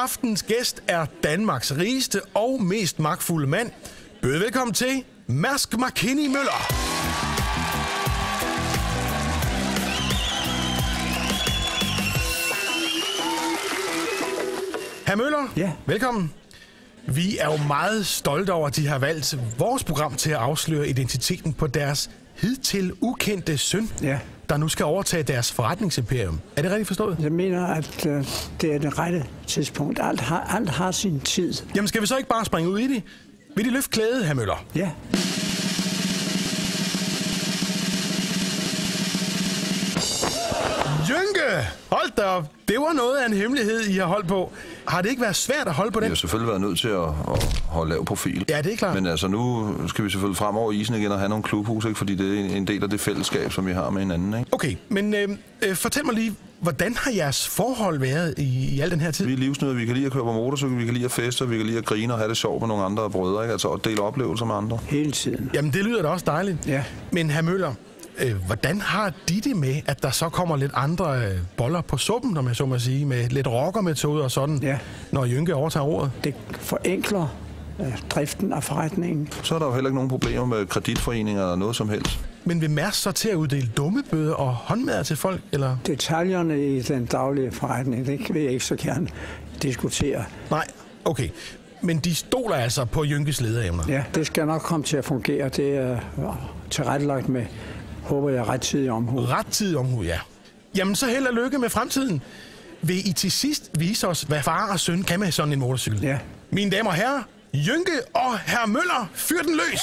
Aftens gæst er Danmarks rigeste og mest magtfulde mand. Bød velkommen til Mærsk Mc-Kinney Møller. Hr. Møller, ja. Velkommen. Vi er jo meget stolte over, at de har valgt vores program til at afsløre identiteten på deres hidtil ukendte søn, der nu skal overtage deres forretningsimperium. Er det rigtigt forstået? Jeg mener, at det er det rette tidspunkt. Alt har sin tid. Jamen, skal vi så ikke bare springe ud i det? Vil de løfte klædet, hr. Møller? Ja. Jynke! Hold da op! Det var noget af en hemmelighed, I har holdt på. Har det ikke været svært at holde på den? Vi har selvfølgelig været nødt til at holde lav profil. Ja, det er klart. Men altså, nu skal vi selvfølgelig frem over isen igen og have nogle klubhus, ikke? Fordi det er en del af det fællesskab, som vi har med hinanden. Ikke? Okay, men fortæl mig lige, hvordan har jeres forhold været i al den her tid? Vi er livsnyder, vi kan lide at køre på motorcykel, vi kan lide at feste, vi kan lide at grine og have det sjovt med nogle andre brødre, ikke? Altså at dele oplevelser med andre. Hele tiden. Jamen, det lyder da også dejligt. Ja. Men hr. Møller, hvordan har de det med, at der så kommer lidt andre boller på suppen, når man så må sige, med lidt rockermetoder og sådan, når Jynke overtager ordet? Det forenkler driften af forretningen. Så er der jo heller ikke nogen problemer med kreditforeninger eller noget som helst. Men vil Mærsk så til at uddele dummebøder og håndmadder til folk, eller? Detaljerne i den daglige forretning, det vil jeg ikke så gerne diskutere. Nej, okay. Men de stoler altså på Jynkes lederevner? Ja, det skal nok komme til at fungere. Det er tilrettelagt med, håber jeg, rettidig omhu. Rettidig omhu, ja. Jamen, så held og lykke med fremtiden. Vil I til sidst vise os, hvad far og søn kan med sådan en motorcykel? Ja. Mine damer og herrer, Jynke og hr. Møller, fyr den løs!